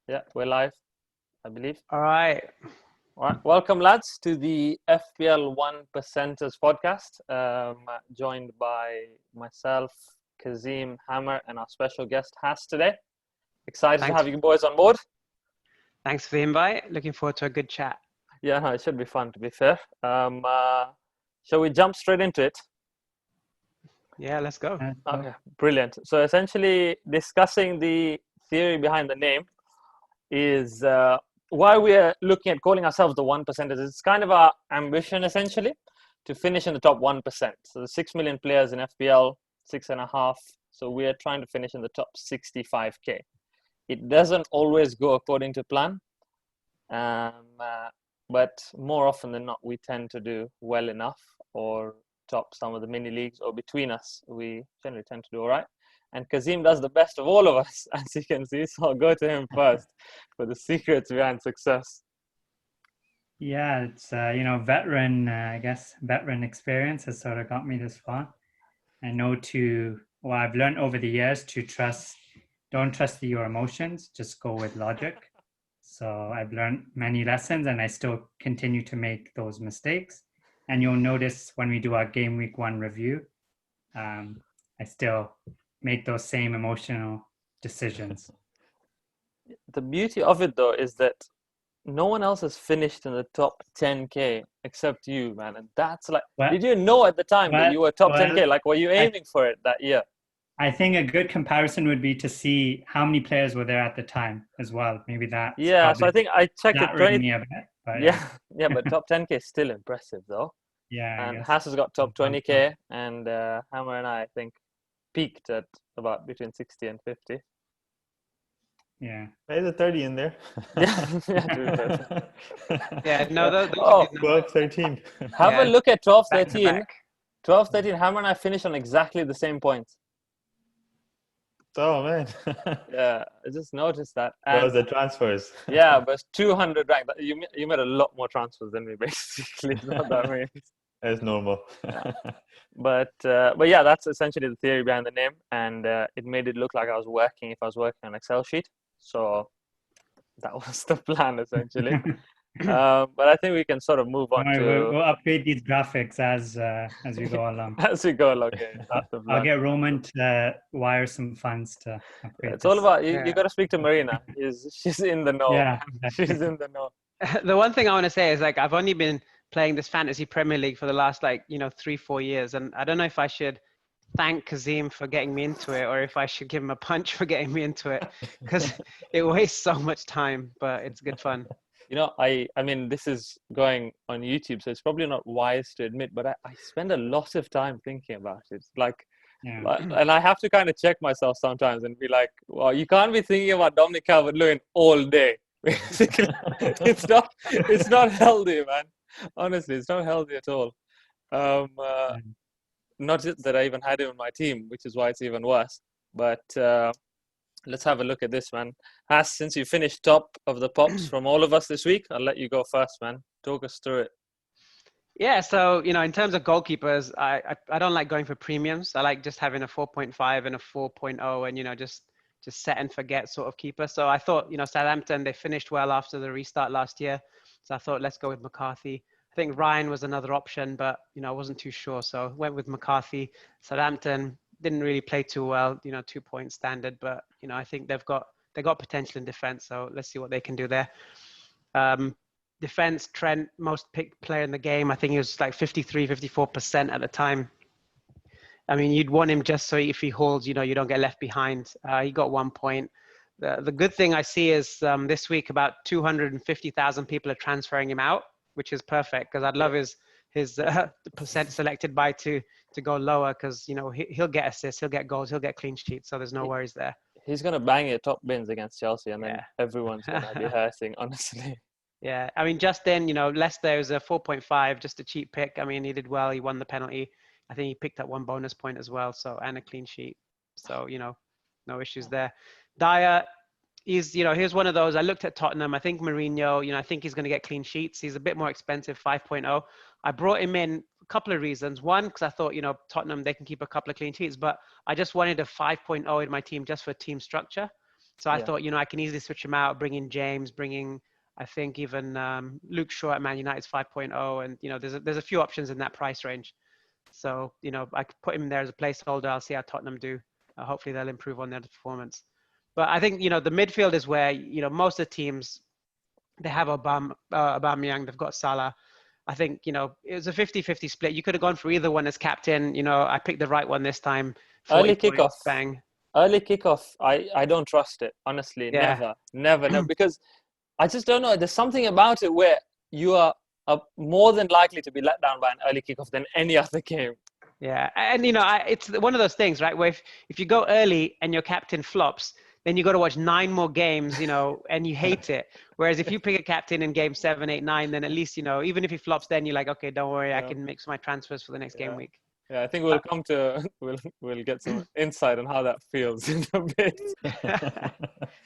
Yeah, we're live, I believe. All right. All right. Welcome, lads, to the FPL 1%ers podcast. Joined by myself, Kazim, Hammer, and our special guest, Has, today. Excited to have you boys on board. Thanks for the invite. Looking forward to a good chat. Yeah, no, it should be fun, to be fair. Shall we jump straight into it? Yeah, let's go. Okay, brilliant. So essentially, discussing the theory behind the name is why we are looking at calling ourselves the 1%ers. It's kind of our ambition, essentially, to finish in the top 1%. So the 6 million players in FPL, 6.5. So we are trying to finish in the top 65K. It doesn't always go according to plan, but more often than not, we tend to do well enough or top some of the mini leagues, or between us, we generally tend to do all right. And Kazim does the best of all of us, as you can see. So I'll go to him first for the secrets behind success. Yeah, it's veteran. I guess veteran experience has sort of got me this far. I know I've learned over the years to don't trust your emotions, just go with logic. So I've learned many lessons, and I still continue to make those mistakes. And you'll notice when we do our game week 1 review, I still make those same emotional decisions. The beauty of it, though, is that no one else has finished in the top 10K except you, man. And that's like, did you know at the time that you were top 10K? Like, were you aiming for it that year? I think a good comparison would be to see how many players were there at the time as well. Maybe that. Yeah, so I think I checked it. 20. A bit, but yeah, but top 10K is still impressive, though. Yeah, and Hass has got top 20K, and Hammer and I think peaked at about between 60 and 50. Yeah, there's a 30 in there. Yeah, no, those 12, 13. Have a look at 12, back to 13. back. 12, 13, Hammer and I finished on exactly the same points. Oh, man. Yeah, I just noticed that. That was the transfers. Yeah, but 200 ranked. You made a lot more transfers than me, basically. It's not that many. That's normal. Yeah. But yeah, that's essentially the theory behind the name, and it made it look like I was working if I was working on an Excel sheet. So that was the plan, essentially. But I think we can sort of move on we'll upgrade these graphics as we go along. As we go along. Okay. I'll get Roman to wire some funds to upgrade. It's all about you got to speak to Marina. She's in the know. Yeah, exactly. She's in the know. The one thing I want to say is, like, I've only been playing this fantasy Premier League for the last 3-4 years, and I don't know if I should thank Kazim for getting me into it, or if I should give him a punch for getting me into it, because it wastes so much time, but it's good fun. I mean, this is going on YouTube, so it's probably not wise to admit, but I spend a lot of time thinking about it. And I have to kind of check myself sometimes and be like, well, you can't be thinking about Dominic Calvert-Lewin all day. Basically, it's not healthy, man. Honestly, it's not healthy at all. Not just that I even had him in my team, which is why it's even worse. But let's have a look at this, man. Has, since you finished top of the pops from all of us this week, I'll let you go first, man. Talk us through it. Yeah, so, in terms of goalkeepers, I don't like going for premiums. I like just having a 4.5 and a 4.0 and, just set and forget sort of keeper. So I thought, Southampton, they finished well after the restart last year. So I thought, let's go with McCarthy. I think Ryan was another option, but, I wasn't too sure. So went with McCarthy. Southampton didn't really play too well, 2 point standard, but, I think they got potential in defense. So let's see what they can do there. Defense, Trent, most picked player in the game. I think he was like 54% at the time. I mean, you'd want him just so if he holds, you don't get left behind. He got 1 point. The good thing I see is this week about 250,000 people are transferring him out, which is perfect, because I'd love his percent selected by to go lower, because he'll get assists, he'll get goals, he'll get clean sheets, so there's no worries there. He's gonna bang your top bins against Chelsea, and then everyone's gonna be hurting, honestly. Yeah, I mean, just then, Leicester was a 4.5, just a cheap pick. I mean, he did well. He won the penalty. I think he picked up 1 bonus point as well, and a clean sheet. So, no issues there. Dyer, he's one of those. I looked at Tottenham. I think Mourinho, I think he's going to get clean sheets. He's a bit more expensive, 5.0. I brought him in a couple of reasons. One, because I thought, Tottenham, they can keep a couple of clean sheets, but I just wanted a 5.0 in my team just for team structure. So I thought, I can easily switch him out, bring in James, I think even Luke Shaw at Man United's 5.0, and there's a few options in that price range. So I could put him there as a placeholder. I'll see how Tottenham do. Hopefully they'll improve on their performance. But I think the midfield is where most of the teams, they have Aubameyang, they've got Salah. I think it was a 50-50 split. You could have gone for either one as captain. I picked the right one this time. Early 40 points, kickoff. bang. Early kickoff. I don't trust it, honestly. Yeah. Never. Because I just don't know. There's something about it where you are more than likely to be let down by an early kickoff than any other game. Yeah, and it's one of those things, right? Where if you go early and your captain flops, then you got to watch 9 more games, and you hate it. Whereas if you pick a captain in game 7, 8, 9, then at least even if he flops, then you're like, okay, don't worry, I can mix my transfers for the next game week. Yeah, I think we'll get some insight on how that feels in a bit.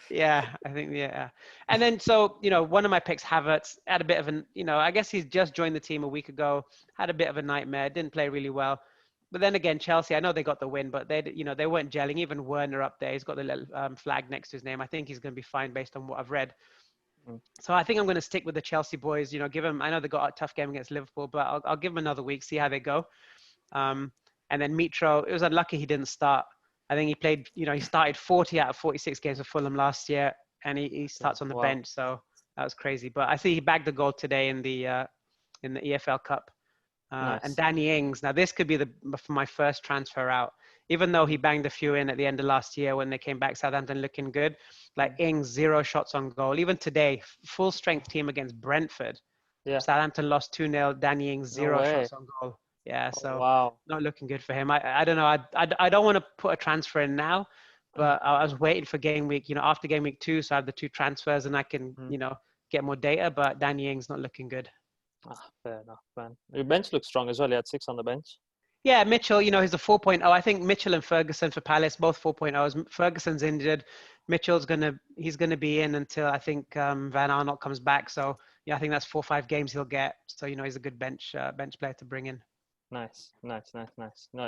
Yeah, I think, yeah. And then, so, one of my picks, Havertz, had a bit of I guess he's just joined the team a week ago, had a bit of a nightmare, didn't play really well. But then again, Chelsea, I know they got the win, but they weren't gelling. Even Werner up there, he's got the little flag next to his name. I think he's going to be fine based on what I've read. So I think I'm going to stick with the Chelsea boys, give them, I know they got a tough game against Liverpool, but I'll give them another week, see how they go. And then Mitro, it was unlucky he didn't start. I think he played, he started 40 out of 46 games for Fulham last year, and he starts on the bench. So that was crazy. But I see he bagged the goal today in the EFL Cup. Nice. And Danny Ings, now this could be my first transfer out. Even though he banged a few in at the end of last year when they came back, Southampton looking good. Like Ings, 0 shots on goal. Even today, full strength team against Brentford. Yeah. Southampton lost 2-0. Danny Ings, 0 shots on goal. Yeah, so not looking good for him. I don't know. I don't want to put a transfer in now, but I was waiting for game week, after game week 2, so I have the 2 transfers and I can, get more data, but Danny Ings not looking good. Fair enough, man. Your bench looks strong as well. You had 6 on the bench. Yeah, Mitchell, he's a 4.0. I think Mitchell and Ferguson for Palace, both 4.0s. Ferguson's injured. Mitchell's he's gonna be in until I think Van Arnold comes back. So yeah, I think that's 4 or 5 games he'll get. So he's a good bench player to bring in. Nice. No,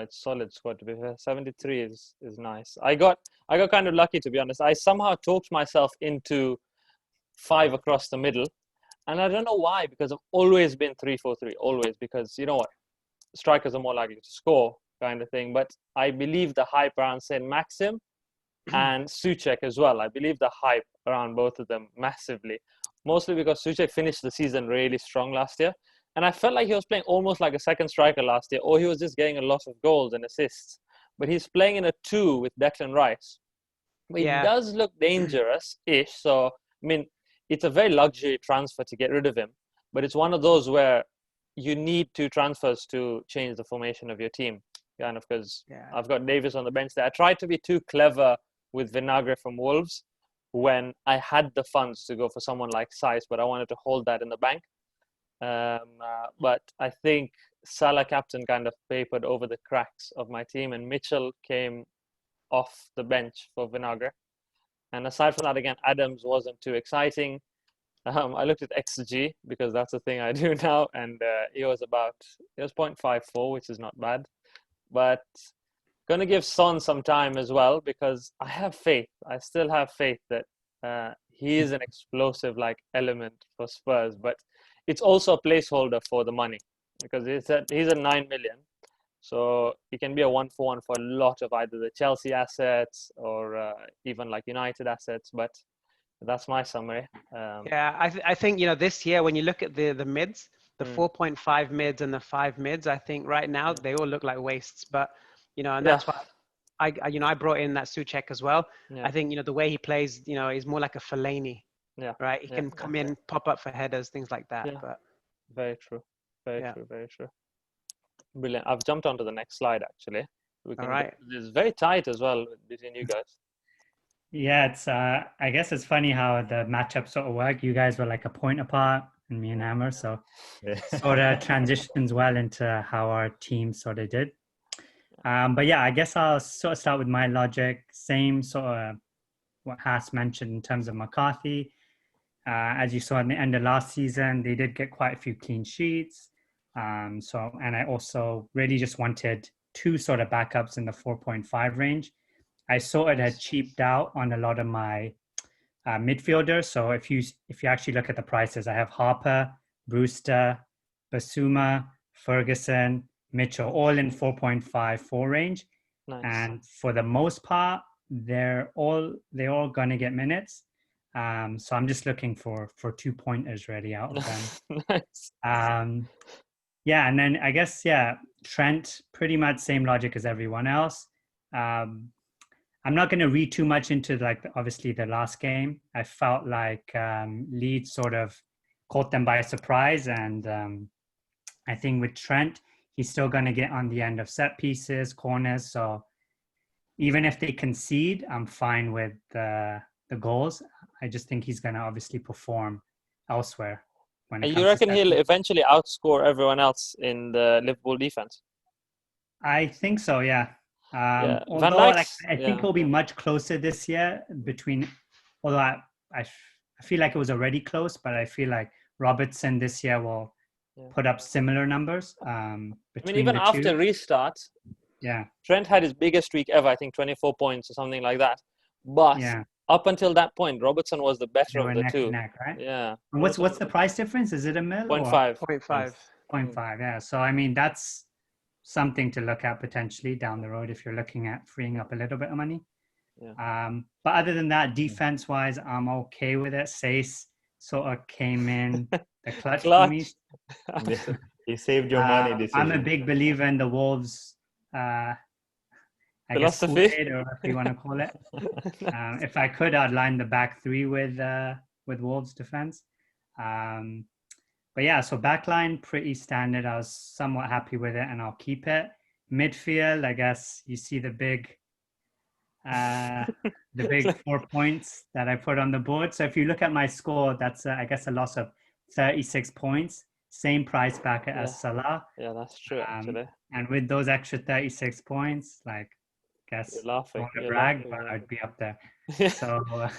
it's solid squad to be fair. 73 is nice. I got kind of lucky, to be honest. I somehow talked myself into 5 across the middle. And I don't know why, because I've always been 3-4-3, always, because you know what, strikers are more likely to score, kind of thing. But I believe the hype around Saint Maxim and Souček as well. I believe the hype around both of them massively, mostly because Souček finished the season really strong last year, and I felt like he was playing almost like a second striker last year, or he was just getting a lot of goals and assists. But he's playing in a 2 with Declan Rice. But it does look dangerous-ish. So I mean, it's a very luxury transfer to get rid of him, but it's one of those where you need 2 transfers to change the formation of your team, kind of, because I've got Davis on the bench there. I tried to be too clever with Vinagre from Wolves when I had the funds to go for someone like Saiz, but I wanted to hold that in the bank. But I think Salah captain kind of papered over the cracks of my team, and Mitchell came off the bench for Vinagre. And aside from that, again, Adams wasn't too exciting. I looked at XG because that's the thing I do now, and it was 0.54, which is not bad. But going to give Son some time as well, because I have faith. I still have faith that he is an explosive element for Spurs, but it's also a placeholder for the money, because he's at 9 million. So it can be a 1-for-1 for a lot of either the Chelsea assets or even United assets. But that's my summary. I think, this year, when you look at the mids, the 4.5 mids and the 5 mids, I think right now they all look like wastes. But, and that's why I brought in that Souček as well. I think, the way he plays, he's more like a Fellaini. Right. He can come in, pop up for headers, things like that. But very true. Very true. Brilliant. I've jumped onto the next slide, actually. All right. It's very tight as well between you guys. Yeah, it's I guess it's funny how the matchup sort of work. You guys were like a point apart, and me and Hammer, so sort of transitions well into how our team sort of did. But yeah, I guess I'll sort of start with my logic. Same sort of what Haas mentioned in terms of McCarthy. As you saw at the end of last season, they did get quite a few clean sheets. And I also really just wanted 2 sort of backups in the 4.5 range. I sort of had cheaped out on a lot of my midfielders. So if you actually look at the prices, I have Harper, Brewster, Basuma, Ferguson, Mitchell, all in 4.54 range. Nice. And for the most part, they're all gonna get minutes. So I'm just looking for 2-pointers really out of them. Nice. Yeah, and then I guess Trent, pretty much same logic as everyone else. I'm not going to read too much into obviously the last game. I felt like Leeds sort of caught them by surprise, and I think with Trent, he's still going to get on the end of set pieces, corners. So even if they concede, I'm fine with the goals. I just think he's going to obviously perform elsewhere. When it And comes you to reckon set he'll pieces. eventually outscore everyone else in the Liverpool defense? I think so, yeah. Yeah. Van Although Dijk's, I think it'll be much closer this year although I feel like it was already close, but I feel like Robertson this year will put up similar numbers between even the after two. restart, Yeah, Trent had his biggest streak ever, I think 24 points or something like that. But yeah. up until that point, Robertson was the They better were of the neck two. and neck, right? Yeah. And what's the price difference? Is it a mil or 0.5. 0.5. 0.5? Yeah. So I mean that's something to look at potentially down the road if you're looking at freeing up a little bit of money. Yeah. But other than that, defense-wise, I'm okay with it. Sace sort of came in the clutch for me. Yeah. He saved your money decision. I'm a big believer in the Wolves, I guess, Philosophy. Kool-Aid, or if you want to call it. If I could, I'd line the back three with Wolves defense. But yeah, so backline pretty standard. I was somewhat happy with it, and I'll keep it. Midfield, I guess you see the big 4 points that I put on the board. So if you look at my score, that's I guess a loss of 36 points. Same price bracket as Salah. Yeah, that's true actually. And with those extra 36 points, I guess You're laughing. not to You're brag, laughing, but yeah. I'd be up there. So I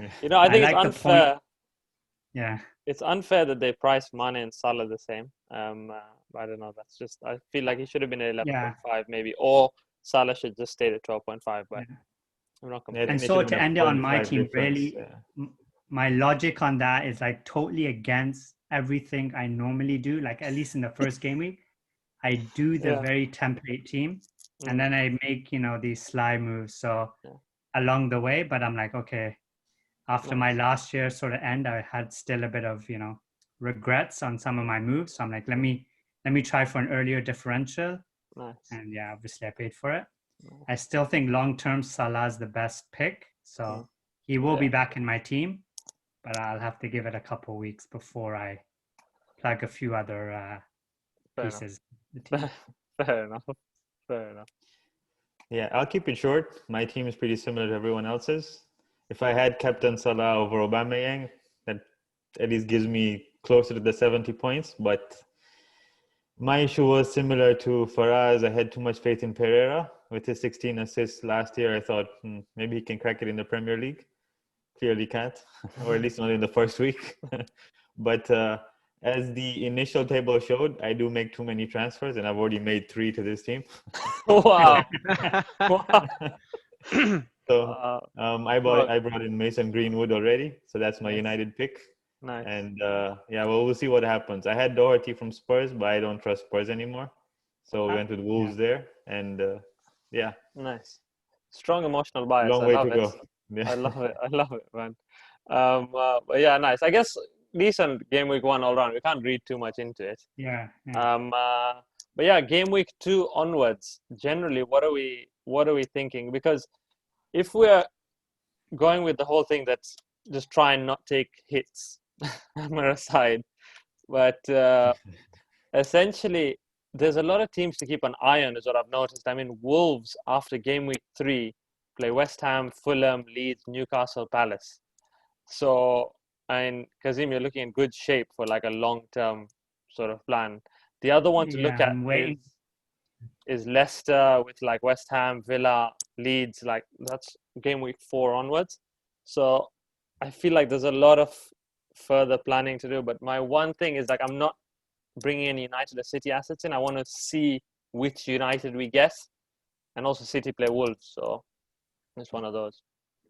think it's like the unfair. point. Yeah. It's unfair that they price Mane and Salah the same. I don't know. That's just. I feel like he should have been at 11.5 maybe, or Salah should just stay at 12.5. But I'm not complaining. And so to end it on my team, really, my logic on that is totally against everything I normally do. At least in the first game week, I do the very template team, and then I make these sly moves. So along the way, but I'm like, okay. After my last year sort of end, I had still a bit of regrets on some of my moves. So I'm like, let me try for an earlier differential. Nice. And yeah, obviously I paid for it. I still think long term Salah's the best pick, so he will be back in my team, but I'll have to give it a couple of weeks before I plug a few other pieces. Fair enough. Fair enough. Yeah, I'll keep it short. My team is pretty similar to everyone else's. If I had captain Salah over Aubameyang, that at least gives me closer to the 70 points. But my issue was similar to Faraaz. I had too much faith in Pereira. With his 16 assists last year, I thought maybe he can crack it in the Premier League. Clearly can't, or at least not in the first week. But as the initial table showed, I do make too many transfers, and I've already made 3 to this team. Wow. So I brought in Mason Greenwood already, so that's my United pick. Nice. And we'll see what happens. I had Doherty from Spurs, but I don't trust Spurs anymore, so we went with Wolves there. And nice, strong emotional bias. Long way to go. I love it, man. But yeah, nice. I guess decent game week 1 all round. We can't read too much into it. But yeah, game week 2 onwards. Generally, what are we thinking? Because if we're going with the whole thing that's just try and not take hits, hammer aside, but essentially there's a lot of teams to keep an eye on is what I've noticed. I mean, Wolves after game week 3 play West Ham, Fulham, Leeds, Newcastle, Palace. So, and Kazim, you're looking in good shape for a long-term sort of plan. The other one to look at is Leicester with West Ham, Villa, Leeds. That's game week 4 onwards. So I feel like there's a lot of further planning to do. But my one thing is I'm not bringing any United or City assets in. I want to see which United we get, and also City play Wolves. So It's one of those.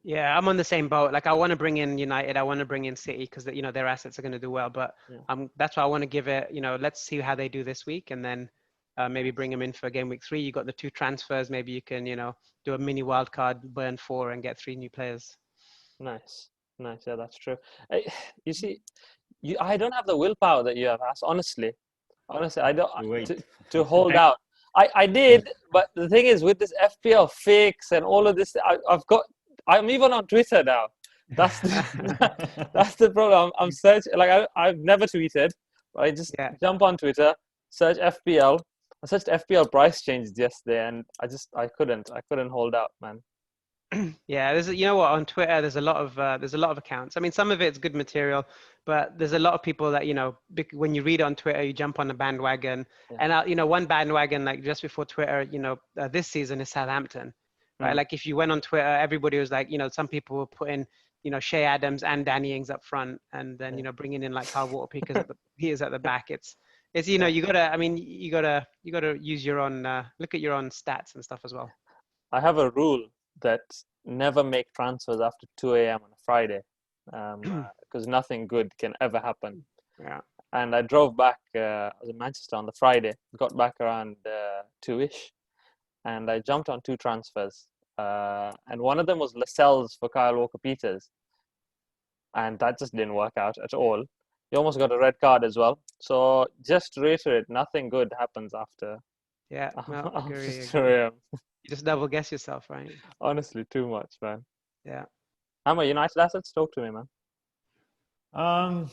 Yeah, I'm on the same boat. Like I want to bring in United, I want to bring in City because their assets are going to do well. But that's why I want to give it. Let's see how they do this week, and then maybe bring them in for game week 3. You got the 2 transfers. Maybe you can do a mini wild card, burn 4, and get 3 new players. Nice. Yeah, that's true. You see, I don't have the willpower that you have, As. Honestly, I don't to hold out. I did, but the thing is, with this FPL fix and all of this, I'm even on Twitter now. That's that's the problem. I'm searching. Like I've never tweeted, but I just jump on Twitter, search FPL. I searched FPL price changes yesterday, and I couldn't hold out, man. Yeah, there's on Twitter there's a lot of accounts. I mean, some of it's good material, but there's a lot of people that when you read on Twitter you jump on the bandwagon. And one bandwagon like just before Twitter this season is Southampton, right? Like if you went on Twitter, everybody was like some people were putting Shea Adams and Danny Ings up front, and then bringing in like Kyle Walker-Peters at the back. It's you gotta use your own look at your own stats and stuff as well. I have a rule that never make transfers after 2 a.m. on a Friday, because nothing good can ever happen. Yeah. And I drove back. I was in Manchester on the Friday. Got back around 2-ish, and I jumped on 2 transfers. And one of them was Lascelles for Kyle Walker-Peters, and that just didn't work out at all. He almost got a red card as well. So just to reiterate, nothing good happens after. Yeah, no, agree. 2 a.m. You just double guess yourself, right? Honestly, too much, man. Yeah. Hammer, United assets? Talk to me, man.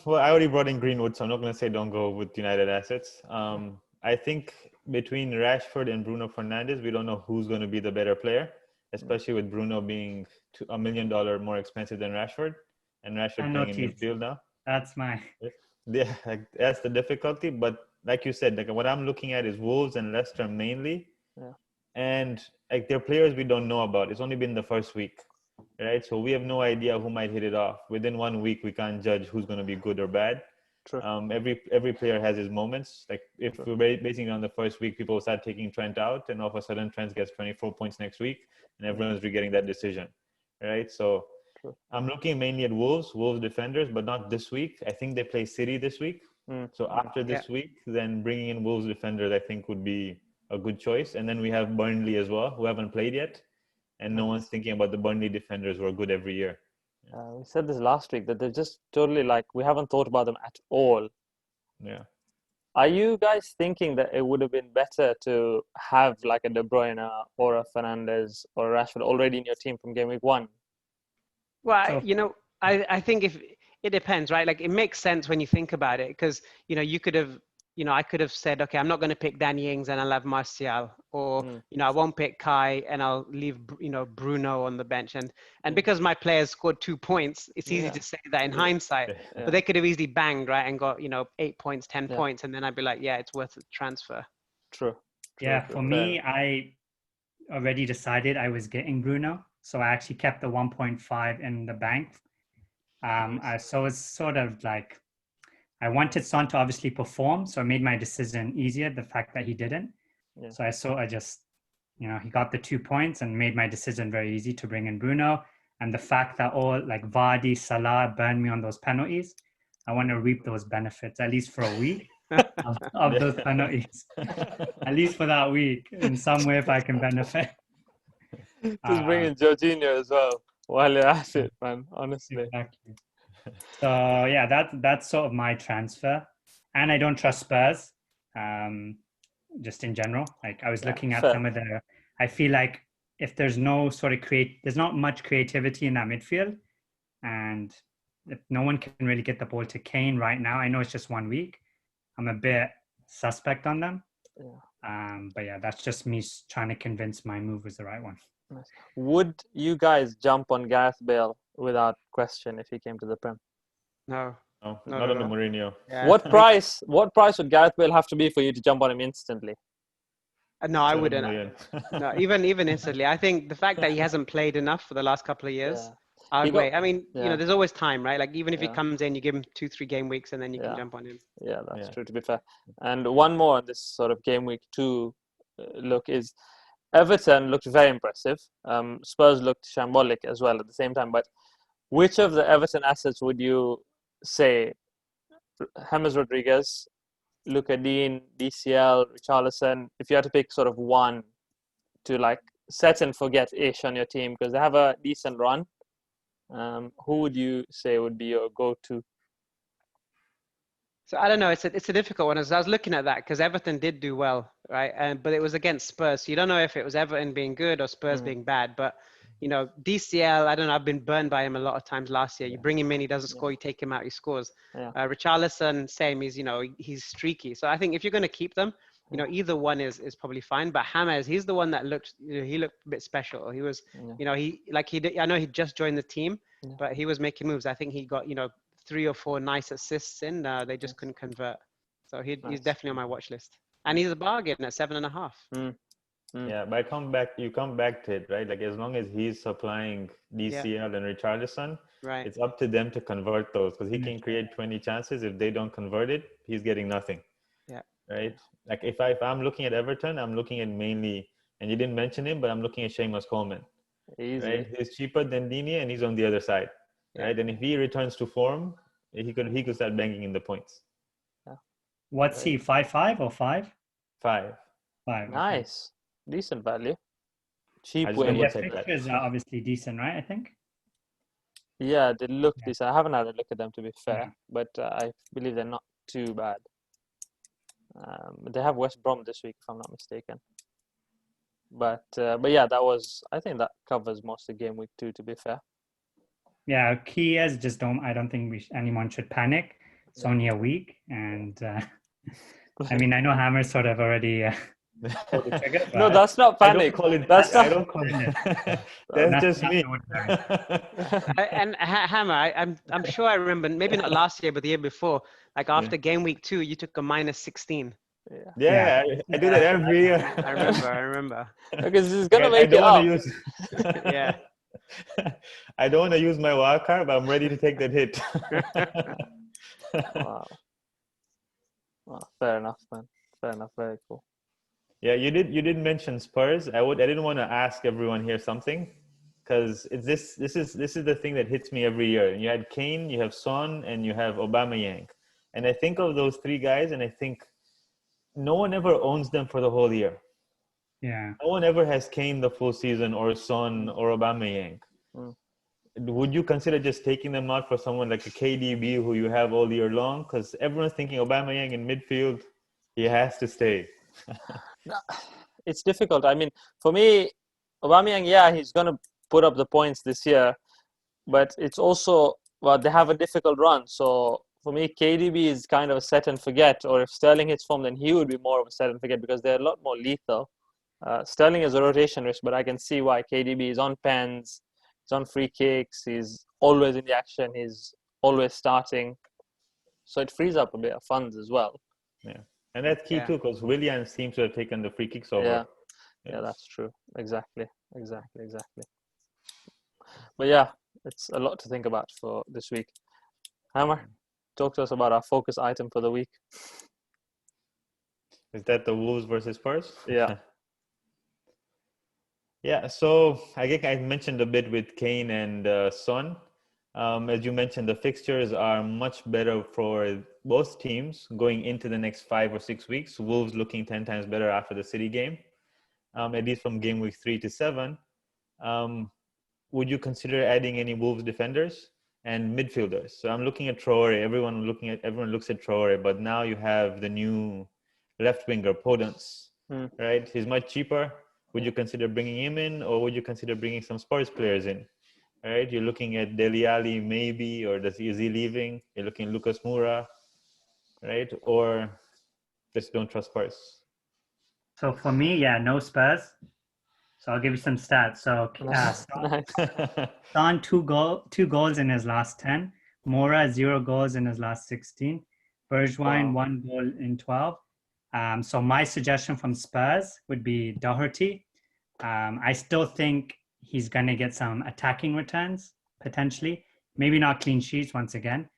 Well, I already brought in Greenwood, so I'm not going to say don't go with United assets. I think between Rashford and Bruno Fernandes, we don't know who's going to be the better player, especially with Bruno being $1 million more expensive than Rashford, and Rashford playing in midfield now. That's that's the difficulty. But like you said, like what I'm looking at is Wolves and Leicester mainly. Yeah. And like they're players we don't know about. It's only been the first week, right? So we have no idea who might hit it off. Within 1 week, we can't judge who's going to be good or bad. True. Every player has his moments. Like if we're basing it on the first week, people start taking Trent out, and all of a sudden Trent gets 24 points next week, and everyone's regretting that decision, right? So I'm looking mainly at Wolves defenders, but not this week. I think they play City this week. So after this week, then bringing in Wolves defenders, I think would be a good choice. And then we have Burnley as well, who haven't played yet, and no one's thinking about the Burnley defenders who are good every year. We said this last week that they're just totally we haven't thought about them at all. Yeah. Are you guys thinking that it would have been better to have like a De Bruyne or a Fernandes or a Rashford already in your team from game week 1? Well, I think if it depends, right? Like it makes sense when you think about it, because you could have. I could have said, okay, I'm not going to pick Danny Ings and I'll have Martial, or I won't pick Kai and I'll leave Bruno on the bench, and because my players scored 2 points, it's easy to say that in hindsight, but they could have easily banged, right, and got 8 points, 10 points, and then I'd be like, yeah, it's worth a transfer. True. For me, I already decided I was getting Bruno, so I actually kept the 1.5 in the bank. So it's sort of like I wanted Son to obviously perform, so it made my decision easier, the fact that he didn't. Yeah. So I just, he got the 2 points and made my decision very easy to bring in Bruno. And the fact that all like Vardy, Salah burned me on those penalties, I want to reap those benefits, at least for a week of those penalties. At least for that week, in some way, if I can benefit. Just bring in Jorginho as well while you're at it, man, honestly. Exactly. So yeah, that's sort of my transfer, and I don't trust Spurs, just in general. Like I was looking at some of the. I feel like if there's no sort of there's not much creativity in that midfield, and if no one can really get the ball to Kane right now. I know it's just 1 week. I'm a bit suspect on them. Yeah. But yeah, that's just me trying to convince my move was the right one. Would you guys jump on Gareth Bale without question if he came to the Prem? No, not on the Mourinho. Yeah. What price would Gareth Bale have to be for you to jump on him instantly? No, I wouldn't. No, even instantly. I think the fact that he hasn't played enough for the last couple of years, I'd wait. I mean, there's always time, right? Like even if he comes in, you give him 2-3 game weeks, and then you can jump on him. Yeah, that's true, to be fair. And one more on this sort of game week 2 look is, Everton looked very impressive. Spurs looked shambolic as well at the same time. But which of the Everton assets would you say? James Rodriguez, Luka Dean, DCL, Richarlison. If you had to pick sort of one to like set and forget-ish on your team because they have a decent run, who would you say would be your go-to? So I don't know. It's a difficult one. As I was looking at that, because Everton did do well, right? But it was against Spurs, so you don't know if it was Everton being good or Spurs being bad. But DCL, I don't know. I've been burned by him a lot of times last year. You bring him in, he doesn't score. You take him out, he scores. Yeah. Richarlison, same. He's streaky. So I think if you're going to keep them, either one is probably fine. But James, he's the one that looked. He looked a bit special. He was, I know he just joined the team, but he was making moves. I think he got 3 or 4 nice assists in. They just couldn't convert. So he's definitely on my watch list. And he's a bargain at 7.5. Yeah, but you come back to it, right? Like as long as he's supplying DCL and Richarlison, right, it's up to them to convert those because he can create 20 chances. If they don't convert it, he's getting nothing. Yeah. Right? Like if I'm looking at Everton, I'm looking at mainly, and you didn't mention him, but I'm looking at Seamus Coleman. Easy. Right? He's cheaper than Dini and he's on the other side. Right? And if he returns to form, he could start banging in the points. What's he, 5'5" or 5? 5. 5. Nice. Decent value. Cheap I just way. don't Yeah, take that. fixtures are obviously decent, right? I think. Yeah, they look decent. I haven't had a look at them to be fair, but I believe they're not too bad. They have West Brom this week, if I'm not mistaken. But yeah, I think that covers most of game week 2, to be fair. Yeah, key is I don't think anyone should panic. It's only a week, and I mean, I know Hammer's sort of already pulled the trigger. No, that's not panic. I don't call it. That's just me. And Hammer, I'm sure I remember, maybe not last year, but the year before, like after game week 2, you took a -16. Yeah. I do that every year. I remember. Because it's gonna make it up. Yeah. I don't want to use my wild card, but I'm ready to take that hit. Wow. Fair enough, man. Fair enough. Very cool. Yeah, you did mention Spurs. I didn't want to ask everyone here something because this is the thing that hits me every year. You had Kane, you have Son, and you have Aubameyang. And I think of those 3 guys, and I think no one ever owns them for the whole year. Yeah. No one ever has Kane the full season or Son or Aubameyang. Would you consider just taking them out for someone like a KDB who you have all year long? Because everyone's thinking Aubameyang in midfield, he has to stay. It's difficult. I mean, for me, Aubameyang, he's going to put up the points this year. But it's also, they have a difficult run. So for me, KDB is kind of a set and forget. Or if Sterling hits form, then he would be more of a set and forget because they're a lot more lethal. Sterling is a rotation risk, but I can see why KDB is on pens. He's on free kicks. He's always in the action. He's always starting. So it frees up a bit of funds as well. Yeah. And that's key too, because Willian seems to have taken the free kicks over. Yeah, that's true. Exactly. But yeah, it's a lot to think about for this week. Hammer, talk to us about our focus item for the week. Is that the Wolves versus Spurs? Yeah. Yeah, so I think I mentioned a bit with Kane and Son. As you mentioned, the fixtures are much better for both teams going into the next 5 or 6 weeks. Wolves looking 10 times better after the City game, at least from game week 3 to 7. Would you consider adding any Wolves defenders and midfielders? So I'm looking at Traore. Everyone looks at Traore, but now you have the new left winger, Podence, right? He's much cheaper. Would you consider bringing him in, or would you consider bringing some Spurs players in? All right, you're looking at Dele Alli maybe, or is he leaving? You're looking at Lucas Moura, right? Or just don't trust Spurs. So for me, no Spurs. So I'll give you some stats. So Son 2 goals in his last 10. Moura 0 goals in his last 16. Bergwijn 1 goal in 12. So my suggestion from Spurs would be Doherty. I still think he's going to get some attacking returns, potentially. Maybe not clean sheets once again.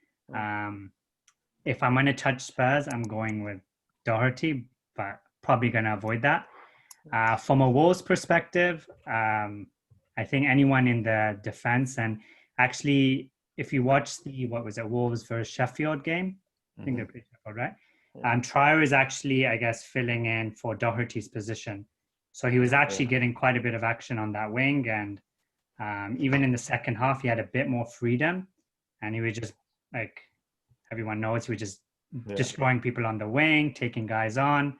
If I'm going to touch Spurs, I'm going with Doherty, but probably going to avoid that. From a Wolves perspective, I think anyone in the defense, and actually, if you watch the Wolves versus Sheffield game, I think they're pretty Sheffield, right? Trier is actually, I guess, filling in for Doherty's position. So he was actually getting quite a bit of action on that wing, and even in the second half, he had a bit more freedom, and he was just like everyone knows, he was just destroying people on the wing, taking guys on,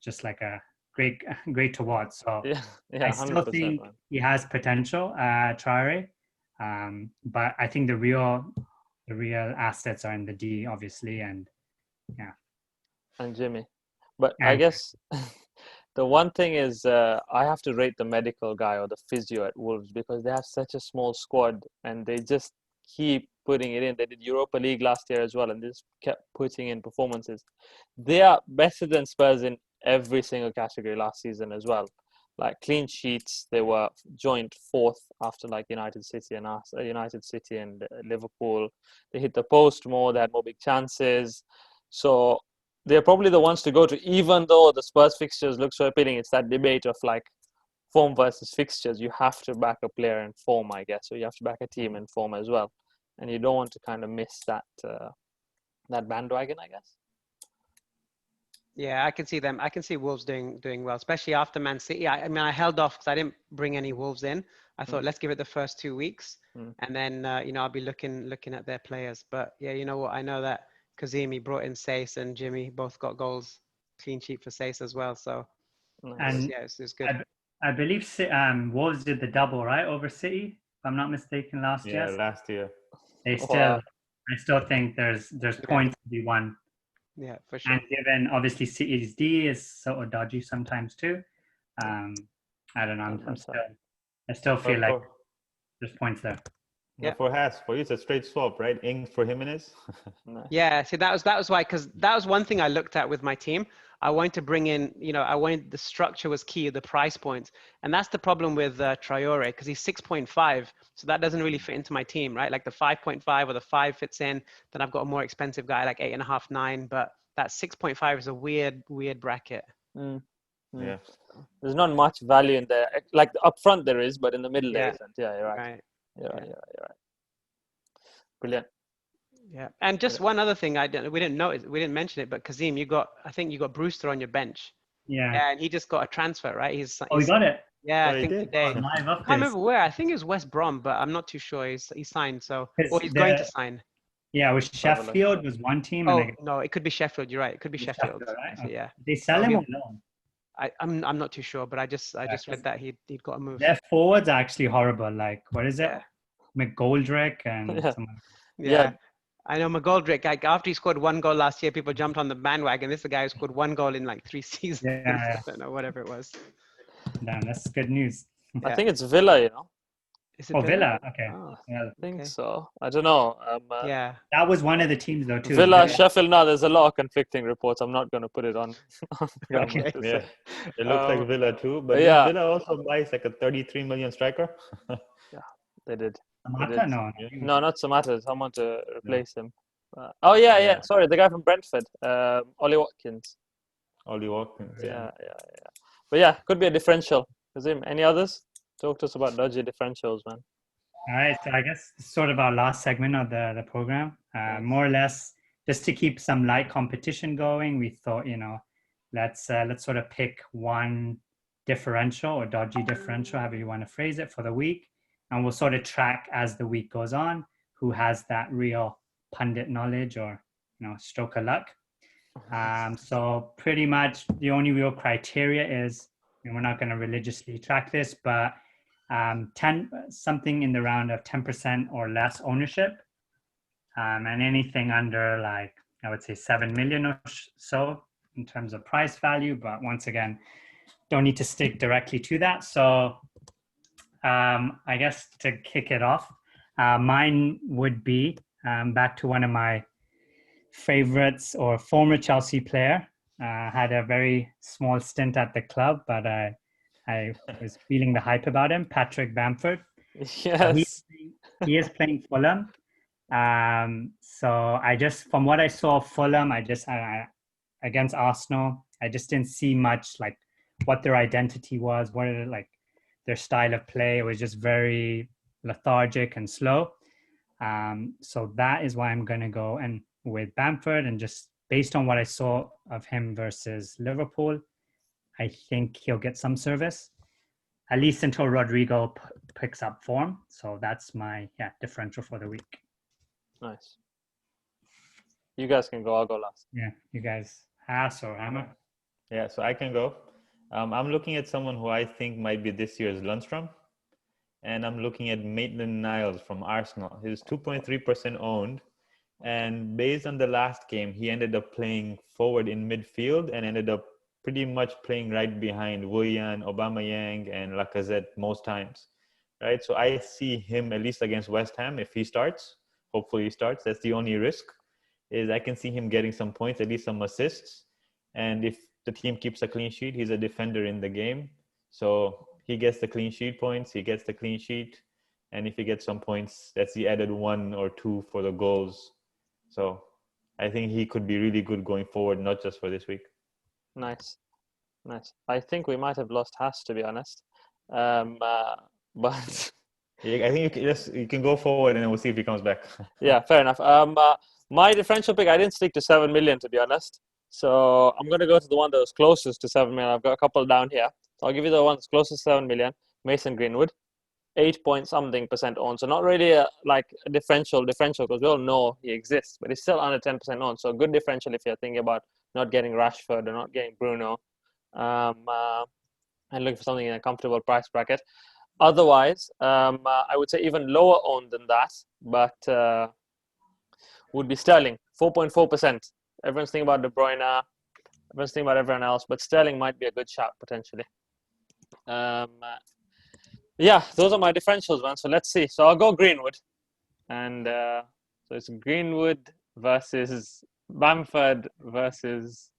just like a great to watch. So I still think he has potential, Traore, but I think the real assets are in the D, obviously, and Jimmy. But I guess the one thing is I have to rate the medical guy or the physio at Wolves, because they have such a small squad and they just keep putting it in. They did Europa League last year as well, and they just kept putting in performances. They are better than Spurs in every single category last season as well. Like clean sheets, they were joint fourth after like United City and Liverpool. They hit the post more. They had more big chances. So they're probably the ones to go to, even though the Spurs fixtures look so appealing. It's that debate of like form versus fixtures. You have to back a player in form, I guess. So you have to back a team in form as well. And you don't want to kind of miss that bandwagon, I guess. Yeah, I can see them. I can see Wolves doing well, especially after Man City. I mean, I held off because I didn't bring any Wolves in. I thought let's give it the first 2 weeks, and then I'll be looking at their players. But yeah, you know what? I know that Kazim, he brought in Sace, and Jimmy both got goals, clean sheet for Sace as well. So and it's good. I believe Wolves did the double, right, over City, if I'm not mistaken, last year. Yeah, last year. I still think there's points to be won. Yeah, for sure. And given obviously City's D is sort of dodgy sometimes too. I don't know. I still feel like there's points there. Yeah, for you it's a straight swap, right? Ings for Jimenez. Yeah, see that was why, because that was one thing I looked at with my team. I wanted to bring in, the structure was key, the price points, and that's the problem with Traore, because he's 6.5, so that doesn't really fit into my team, right? Like the 5.5 or the 5 fits in, then I've got a more expensive guy like 8.5, 9, but that 6.5 is a weird bracket. Yeah, there's not much value in there. Like up front there is, but in the middle there isn't. Yeah, you're right. You're right. Brilliant. Yeah, and just one other thing we didn't mention it, but Kazim, I think you got Brewster on your bench. Yeah, and he just got a transfer, right? He's we got it. Yeah, I think today. I can't remember where. I think it was West Brom, but I'm not too sure. He signed, or he's going to sign. Yeah, it was Sheffield was one team. Oh no, it could be Sheffield. You're right. It could be Sheffield. Right? So, yeah. They sell him or no? I'm not too sure, but I just read that he'd got a move. Their forwards are actually horrible. Like what is it? McGoldrick and someone. Yeah. I know McGoldrick, like after he scored 1 goal last year, people jumped on the bandwagon. This is a guy who scored 1 goal in like 3 seasons. Yeah. I don't know, whatever it was. Damn, that's good news. I think it's Villa, Is it Villa? Okay. I think so. I don't know. Yeah. That was one of the teams though too. Villa, Sheffield. Now there's a lot of conflicting reports. I'm not going to put it on. Okay. Yeah. It looks like Villa too, but Villa also buys like a 33 million striker. Yeah, they did. Samata? No, not Samata. Someone to replace him. Sorry, the guy from Brentford, Ollie Watkins. Yeah. But yeah, could be a differential. Kazim, any others? Talk to us about dodgy differentials, man. All right, so I guess it's sort of our last segment of the program. More or less, just to keep some light competition going, we thought, let's sort of pick one differential or dodgy differential, however you want to phrase it, for the week. And we'll sort of track as the week goes on who has that real pundit knowledge or, stroke of luck. So pretty much the only real criteria is, and we're not going to religiously track this, but something in the round of 10% or less ownership, and anything under like, I would say 7 million or so in terms of price value. But once again, don't need to stick directly to that. So I guess to kick it off, mine would be back to one of my favorites or former Chelsea player. Had a very small stint at the club, but I was feeling the hype about him, Patrick Bamford. Yes. He is playing Fulham. So from what I saw of Fulham, against Arsenal, I just didn't see much like what their identity was, what it, like their style of play. It was just very lethargic and slow. So that is why I'm going to go and with Bamford, and just based on what I saw of him versus Liverpool, I think he'll get some service, at least until Rodrigo picks up form. So that's my differential for the week. Nice. You guys can go. I'll go last. Yeah, you guys, Haas or Hammer? Yeah, so I can go. I'm looking at someone who I think might be this year's Lundstrom. And I'm looking at Maitland-Niles from Arsenal. He's 2.3% owned. And based on the last game, he ended up playing forward in midfield and ended up pretty much playing right behind Willian, Aubameyang, and Lacazette most times. Right? So I see him, at least against West Ham, if he starts. Hopefully he starts. That's the only risk, is I can see him getting some points, at least some assists. And if the team keeps a clean sheet, he's a defender in the game. So he gets the clean sheet points, he gets the clean sheet. And if he gets some points, that's the added 1 or 2 for the goals. So I think he could be really good going forward, not just for this week. Nice. I think we might have lost Haas, to be honest. But I think you can go forward and then we'll see if he comes back. yeah, fair enough. My differential pick, I didn't stick to 7 million, to be honest. So I'm going to go to the one that was closest to 7 million. I've got a couple down here. So I'll give you the one that's closest to 7 million. Mason Greenwood, 8-point-something% owned. So not really a differential, because we all know he exists, but he's still under 10% owned. So a good differential if you're thinking about not getting Rashford or not getting Bruno, and looking for something in a comfortable price bracket. Otherwise, I would say even lower owned than that, but would be Sterling, 4.4%. Everyone's thinking about De Bruyne, everyone's thinking about everyone else, but Sterling might be a good shot potentially. Yeah, those are my differentials, man. So let's see. So I'll go Greenwood. And so it's Greenwood versus Bamford versus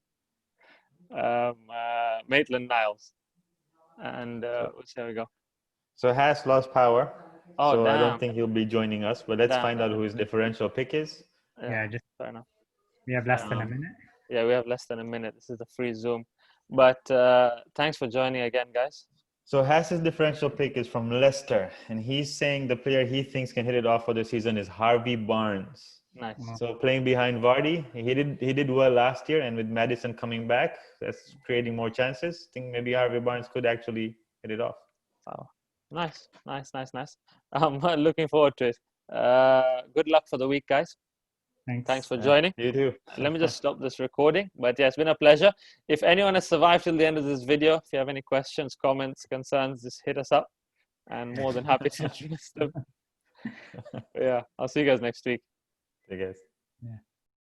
Maitland-Niles. And let's see how we go. So Haas lost power. Oh, so damn. I don't think he'll be joining us. But let's Damn. find out who his differential pick is. Yeah, just fair enough. we have less than a minute. Yeah, we have less than a minute. This is a free Zoom. But thanks for joining again, guys. So Haas's differential pick is from Leicester. And he's saying the player he thinks can hit it off for the season is Harvey Barnes. Nice. So playing behind Vardy, he did well last year. And with Maddison coming back, that's creating more chances. I think maybe Harvey Barnes could actually hit it off. Wow. Nice. I'm looking forward to it. Good luck for the week, guys. Thanks for joining. You too. Let me just stop this recording. But yeah, it's been a pleasure. If anyone has survived till the end of this video, if you have any questions, comments, concerns, just hit us up. And more than happy to address them. Yeah, I'll see you guys next week. See you guys. Yeah.